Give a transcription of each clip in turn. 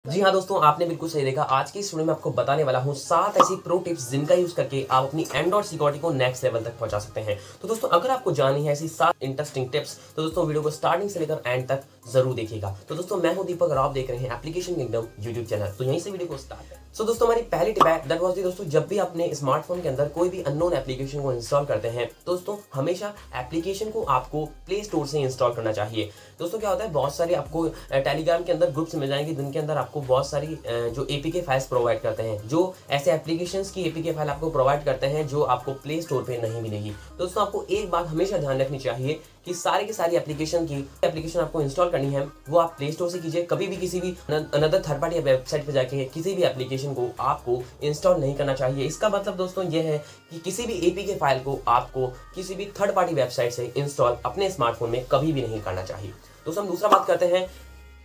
जी हाँ दोस्तों, आपने बिल्कुल सही देखा। आज की इस वीडियो में आपको बताने वाला हूँ 7 ऐसी प्रो टिप्स जिनका यूज करके आप अपनी एंड्रॉइड सिक्योरिटी को नेक्स्ट लेवल तक पहुंचा सकते हैं। तो दोस्तों, अगर आपको जाननी है ऐसी 7 इंटरेस्टिंग टिप्स तो दोस्तों वीडियो को स्टार्टिंग से लेकर एंड तक जरूर देखिएगा। तो दोस्तों, मैं हूं दीपक और आप देख रहे हैं एप्लीकेशन किंगडम यूट्यूब चैनल। तो यहीं से वीडियो को स्टार्ट है। सो दोस्तों, हमारी पहली टिप है दैट वाज दी दोस्तों, जब भी अपने स्मार्टफोन के अंदर कोई भी अननोन एप्लीकेशन को इंस्टॉल करते हैं दोस्तों, हमेशा एप्लीकेशन को आपको प्ले स्टोर से इंस्टॉल करना चाहिए। दोस्तों, क्या होता है, बहुत सारे आपको टेलीग्राम के अंदर ग्रुप्स मिल जाएंगे जिनके अंदर आपको बहुत सारी जो एपीके फाइल्स प्रोवाइड करते हैं, जो ऐसे एप्लीकेशंस की एपीके फाइल आपको प्रोवाइड करते हैं जो आपको प्ले स्टोर पे नहीं मिलेगी। दोस्तों, आपको एक बात हमेशा ध्यान रखनी चाहिए कि सारी की सारी एप्लीकेशन आपको इंस्टॉल करनी है वो आप प्ले स्टोर से कीजिए। कभी भी किसी भी अनदर थर्ड पार्टी वेबसाइट पे जाके किसी भी एप्लीकेशन को आपको इंस्टॉल नहीं करना चाहिए। इसका मतलब दोस्तों ये है कि किसी भी एपीके फाइल को आपको किसी भी थर्ड पार्टी वेबसाइट से इंस्टॉल अपने स्मार्टफोन में कभी भी नहीं करना चाहिए। दोस्तों, हम दूसरा बात करते हैं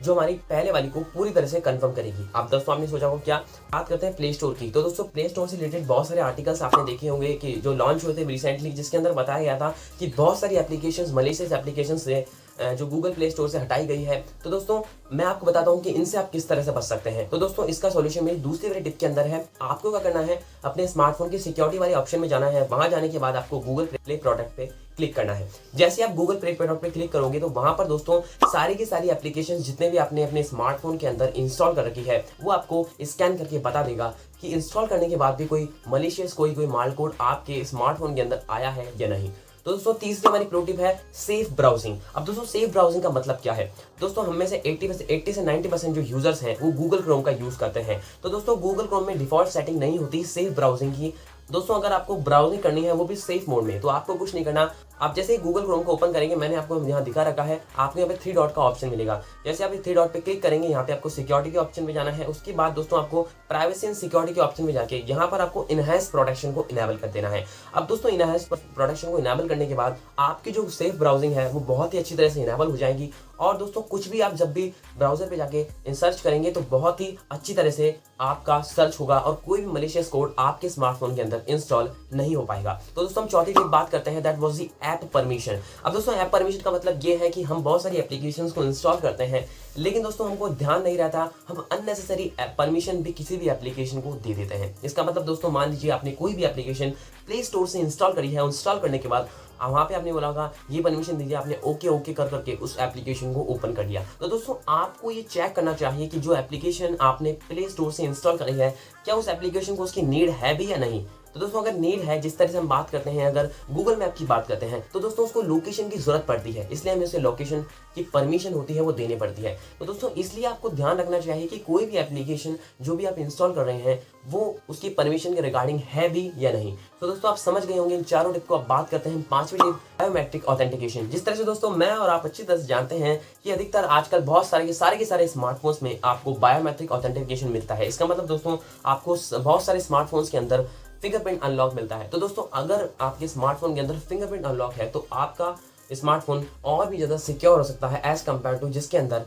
जो हमारी पहले वाली को पूरी तरह से कंफर्म करेगी। आप दोस्तों, आपने सोचा हो क्या, बात करते हैं प्ले स्टोर की। तो दोस्तों, प्ले स्टोर से रिलेटेड बहुत सारे आर्टिकल्स आपने देखे होंगे कि जो लॉन्च हुए थे रिसेंटली, जिसके अंदर बताया गया था कि बहुत सारी एप्लीकेशंस मलेशियस एप्लीकेशंस से जो गूगल प्ले स्टोर से हटाई गई है। तो दोस्तों, मैं आपको बताता हूं कि इनसे आप किस तरह से बच सकते हैं। तो दोस्तों, इसका सॉल्यूशन मेरी दूसरी वाली टिप के अंदर है। आपको क्या करना है, अपने स्मार्टफोन की सिक्योरिटी वाले ऑप्शन में जाना है। वहां जाने के बाद आपको गूगल प्ले प्रोडक्ट पे क्लिक करना है। जैसे आप गूगल प्ले प्रोडक्ट पे क्लिक करोगे तो वहां पर दोस्तों सारी की सारी एप्लीकेशन जितने भी आपने अपने स्मार्टफोन के अंदर इंस्टॉल कर रखी है वो आपको स्कैन करके बता देगा कि इंस्टॉल करने के बाद भी कोई मलिशियस कोई माल कोड आपके स्मार्टफोन के अंदर आया है या नहीं। तो दोस्तों, तीसरी हमारी प्रो टिप है सेफ ब्राउजिंग। अब दोस्तों, सेफ ब्राउजिंग का मतलब क्या है। दोस्तों, हम में से 80 से 90% जो यूजर्स हैं वो गूगल क्रोम का यूज करते हैं। तो दोस्तों, गूगल क्रोम में डिफॉल्ट सेटिंग नहीं होती सेफ ब्राउजिंग की। दोस्तों, अगर आपको ब्राउजिंग करनी है वो भी सेफ मोड में, तो आपको कुछ नहीं करना। आप जैसे ही गूगल क्रोम को ओपन करेंगे, मैंने आपको यहाँ दिखा रखा है, आपको यहाँ पे 3 डॉट का ऑप्शन मिलेगा। जैसे आप 3 डॉट पे क्लिक करेंगे, यहाँ पे आपको सिक्योरिटी के ऑप्शन में जाना है। उसके बाद दोस्तों, आपको प्राइवेसी एंड सिक्योरिटी के ऑप्शन में जाके यहाँ पर आपको इनहैंस प्रोटेक्शन को इनेबल कर देना है। अब दोस्तों, इनहैंस प्रोटेक्शन को इनेबल करने के बाद आपकी जो सेफ ब्राउजिंग है वो बहुत ही अच्छी तरह से इनेबल हो जाएगी। और दोस्तों, कुछ भी आप जब भी ब्राउजर पे जाके सर्च करेंगे तो बहुत ही अच्छी तरह से आपका सर्च होगा और कोई भी मलिशियस कोड आपके स्मार्टफोन के अंदर इंस्टॉल नहीं हो पाएगा। तो दोस्तों, हम चौथी टिप बात करते हैं that was the app permission. अब दोस्तों, ऐप परमिशन का मतलब ये है कि हम बहुत सारी एप्लीकेशंस को इंस्टॉल करते हैं, लेकिन दोस्तों हमको ध्यान नहीं रहता, हम अननेसेसरी परमिशन भी किसी भी एप्लीकेशन को दे देते हैं। इसका मतलब दोस्तों, मान लीजिए आपने कोई भी एप्लीकेशन प्ले स्टोर से इंस्टॉल करी है, इंस्टॉल करने के बाद वहाँ पे आपने बोला होगा ये परमिशन दीजिए, आपने ओके ओके कर करके उस एप्लीकेशन को ओपन कर लिया। तो दोस्तों, आपको ये चेक करना चाहिए कि जो एप्लीकेशन आपने प्ले स्टोर से इंस्टॉल करी है क्या उस एप्लीकेशन को उसकी नीड है भी या नहीं। तो दोस्तों, अगर नीड है, जिस तरह से हम बात करते हैं, अगर गूगल मैप की बात करते हैं तो दोस्तों उसको लोकेशन की जरूरत पड़ती है, इसलिए हमें उसे लोकेशन की परमिशन होती है वो देनी पड़ती है। तो दोस्तों, इसलिए आपको ध्यान रखना चाहिए कि कोई भी एप्लीकेशन जो भी आप इंस्टॉल कर रहे हैं वो उसकी परमिशन के रिगार्डिंग है भी या नहीं। तो दोस्तों, आप समझ गए होंगे इन चारों टिप को। अब बात करते हैं पांचवी टिप, बायोमेट्रिक ऑथेंटिकेशन। जिस तरह से दोस्तों मैं और आप अच्छी तरह से जानते हैं कि अधिकतर आजकल बहुत सारे के सारे स्मार्टफोन्स में आपको बायोमेट्रिक ऑथेंटिकेशन मिलता है। इसका मतलब दोस्तों, आपको बहुत सारे स्मार्टफोन्स के अंदर फिंगरप्रिंट अनलॉक मिलता है। तो दोस्तों, अगर आपके स्मार्टफोन के अंदर फिंगरप्रिंट अनलॉक है तो आपका स्मार्टफोन और भी ज़्यादा सिक्योर हो सकता है एज कम्पेयर टू जिसके अंदर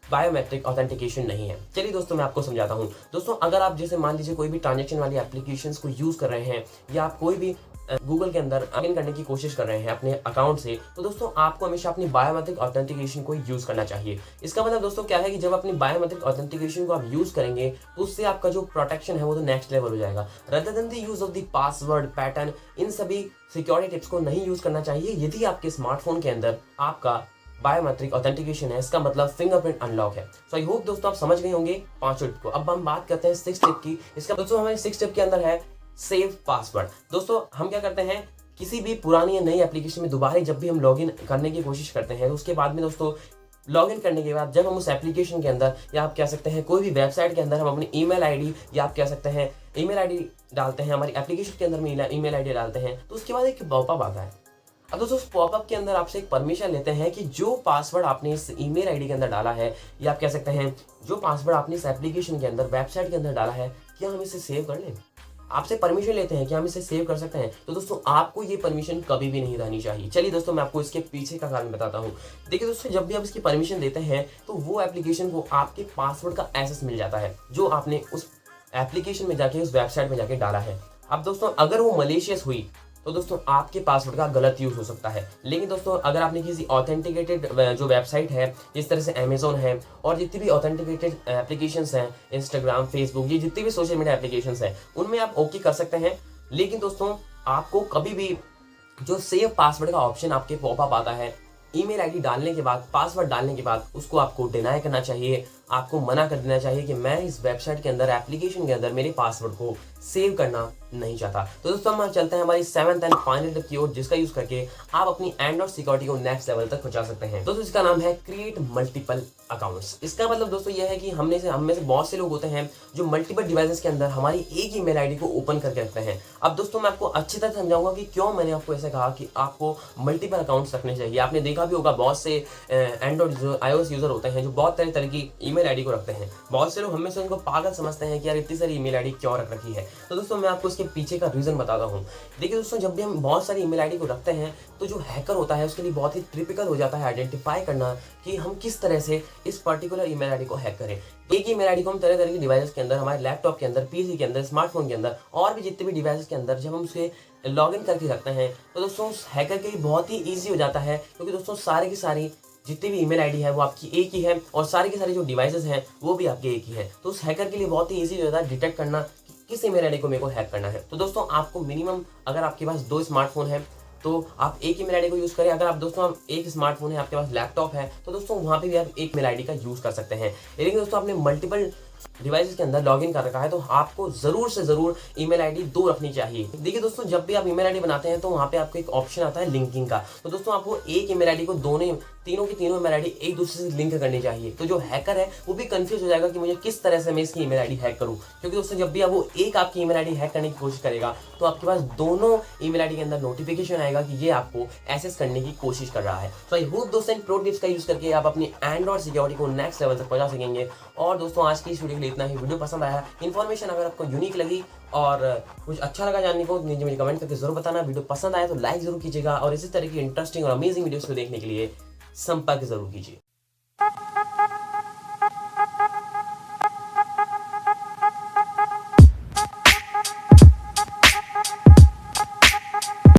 बायोमेट्रिक ऑथेंटिकेशन नहीं है। चलिए दोस्तों, मैं आपको समझाता हूँ। दोस्तों, अगर आप जैसे मान लीजिए कोई भी ट्रांजैक्शन वाली एप्लीकेशंस को यूज़ कर रहे हैं या आप कोई भी गूगल के अंदर लॉगिन करने की कोशिश कर रहे हैं अपने अकाउंट से, तो दोस्तों आपको हमेशा अपनी बायोमेट्रिक ऑथेंटिकेशन को यूज़ करना चाहिए। इसका मतलब दोस्तों क्या है कि जब अपनी बायोमेट्रिक ऑथेंटिकेशन को आप यूज़ करेंगे तो उससे आपका जो प्रोटेक्शन है वो तो नेक्स्ट लेवल हो जाएगा। Rather than the use of the password pattern, इन सभी सिक्योरिटी टिप्स को नहीं यूज़ करना चाहिए यदि आपके स्मार्टफोन के अंदर आपका बायोमेट्रिक ऑथेंटिकेशन है, इसका मतलब फिंगरप्रिंट अनलॉक है। सो आई होप दोस्तों आप समझ गए होंगे पांचों टिप को। अब हम बात करते हैं 6 टिप की। इसका दोस्तों हमारे 6 टिप के अंदर है सेव पासवर्ड। दोस्तों, हम क्या करते हैं, किसी भी पुरानी या नई एप्लीकेशन में दोबारा जब भी हम लॉगिन करने की कोशिश करते हैं तो उसके बाद में दोस्तों लॉगिन करने के बाद जब हम उस एप्लीकेशन के अंदर या आप कह सकते हैं कोई भी वेबसाइट के अंदर हम अपनी ईमेल आईडी या आप कह सकते हैं ईमेल आईडी डालते हैं, हमारी एप्लीकेशन के अंदर में ईमेल आईडी डालते हैं, तो उसके बाद एक पॉपअप आता है। अब दोस्तों, उस पॉपअप के अंदर आपसे एक परमिशन लेते हैं कि जो पासवर्ड आपने इस ईमेल आईडी के अंदर डाला है या आप कह सकते हैं जो पासवर्ड आपने इस एप्लीकेशन के अंदर वेबसाइट के अंदर डाला है, क्या हम इसे सेव कर लें। आपसे परमिशन लेते हैं कि हम इसे सेव कर सकते हैं। तो दोस्तों, आपको ये परमिशन कभी भी नहीं रहनी चाहिए। चलिए दोस्तों, मैं आपको इसके पीछे का कारण बताता हूँ। देखिए दोस्तों, जब भी आप इसकी परमिशन देते हैं तो वो एप्लीकेशन को आपके पासवर्ड का एक्सेस मिल जाता है जो आपने उस एप्लीकेशन में जाके उस वेबसाइट में जाके डाला है। अब दोस्तों, अगर वो मलेशियस हुई तो दोस्तों आपके पासवर्ड का गलत यूज हो सकता है। लेकिन दोस्तों अगर आपने किसी ऑथेंटिकेटेड जो वेबसाइट है, जिस तरह से अमेजोन है और जितनी भी ऑथेंटिकेटेड एप्लीकेशंस हैं, इंस्टाग्राम, फेसबुक, ये जितनी भी सोशल मीडिया एप्लीकेशंस हैं, उनमें आप ओके कर सकते हैं। लेकिन दोस्तों आपको कभी भी जो सेव पासवर्ड का ऑप्शन आपके पॉपअप आता है, ईमेल आईडी डालने के बाद, पासवर्ड डालने के बाद, उसको आपको डिनाई करना चाहिए। आपको मना कर देना चाहिए कि मैं इस वेबसाइट के अंदर, एप्लीकेशन के अंदर मेरे पासवर्ड को सेव करना नहीं चाहता। तो दोस्तों हम चलते हैं हमारी 7th एंड फाइनल टिप की ओर, जिसका यूज करके आप अपनी एंड्रॉइड सिक्योरिटी को नेक्स्ट लेवल तक पहुंचा सकते हैं। दोस्तों इसका नाम है क्रिएट मल्टीपल अकाउंट्स। इसका मतलब दोस्तों यह है कि हम में से बहुत से लोग होते हैं जो मल्टीपल डिवाइसेस के अंदर हमारी एक ही मेल आईडी को ओपन करके रखते हैं। अब दोस्तों मैं आपको अच्छी तरह समझाऊंगा कि क्यों मैंने आपको ऐसे कहा कि आपको मल्टीपल अकाउंट्स रखने चाहिए। आपने देखा भी होगा बहुत से एंड्रॉइड iOS यूजर होते हैं जो बहुत तरह तरह की ईमेल आईडी को रखते हैं। बहुत से लोग हमें से उनको पागल समझते हैं कि यार इतनी सारी ईमेल आईडी क्यों रख रखी है। तो दोस्तों मैं आपको इसके पीछे का रीजन बताता हूँ। देखिए दोस्तों, जब भी हम बहुत सारी ईमेल आईडी को रखते हैं तो जो हैकर होता है उसके लिए बहुत ही टिपिकल हो जाता है आइडेंटिफाई करना कि हम किस तरह से इस पर्टिकुलर ईमेल आईडी को हैक करें। एक ही ईमेल आईडी को हम तरह तरह की डिवाइसेस के अंदर, हमारे लैपटॉप के अंदर, पीसी के अंदर, स्मार्टफोन के अंदर और भी जितने भी डिवाइसेस के अंदर जब हम उसे लॉग इन करके रखते हैं तो दोस्तों उस हैकर के लिए बहुत ही ईजी हो जाता है, क्योंकि दोस्तों सारे की सारी जितनी भी ईमेल आईडी है वो आपकी एक ही है और सारे के सारे जो डिवाइसेस हैं वो भी आपके एक ही है। तो उस हैकर के लिए बहुत ही ईजी हो जाता है डिटेक्ट करना कि किस ईमेल आईडी को मेरे को हैक करना है। तो दोस्तों आपको मिनिमम, अगर आपके पास 2 स्मार्टफोन है तो आप एक ईमेल आईडी को यूज करें। अगर आप दोस्तों एक स्मार्टफोन है, आपके पास लैपटॉप है, तो दोस्तों वहाँ पे भी आप एक मेल आईडी का यूज कर सकते हैं। लेकिन दोस्तों आपने मल्टीपल डिवाइसेस के अंदर लॉगिन कर रखा है तो आपको जरूर से जरूर ईमेल आईडी 2 रखनी चाहिए। देखिए दोस्तों, जब भी आप ईमेल आईडी बनाते हैं तो वहाँ पे आपको एक ऑप्शन आता है लिंकिंग का। तो दोस्तों आपको एक ईमेल आईडी को तीनों की तीनों ईमेल आईडी एक दूसरे से लिंक करनी चाहिए। तो जो हैकर है वो भी कंफ्यूज हो जाएगा कि मुझे किस तरह से मैं इसकी ईमेल आईडी हैक करूं, क्योंकि दोस्तों जब भी आप वो एक आपकी ईमेल आईडी हैक करने की कोशिश करेगा तो आपके पास दोनों ईमेल आईडी के अंदर नोटिफिकेशन आएगा कि ये आपको एक्सेस करने की कोशिश कर रहा है। तो आई होप दोस्तों इन प्रो टिप्स का यूज करके आप अपनी एंड्रॉइड सिक्योरिटी को नेक्स्ट लेवल तक पहुंचा सकेंगे। और दोस्तों आज की इस वीडियो के लिए इतना ही। वीडियो पसंद आया, इन्फॉर्मेशन अगर आपको यूनिक लगी और कुछ अच्छा लगा जानने को, नीचे मुझे कमेंट करके जरूर बताना। वीडियो पसंद आया तो लाइक जरूर कीजिएगा और इसी तरह की इंटरेस्टिंग और अमेजिंग वीडियोस को देखने के लिए संपर्क जरूर कीजिए।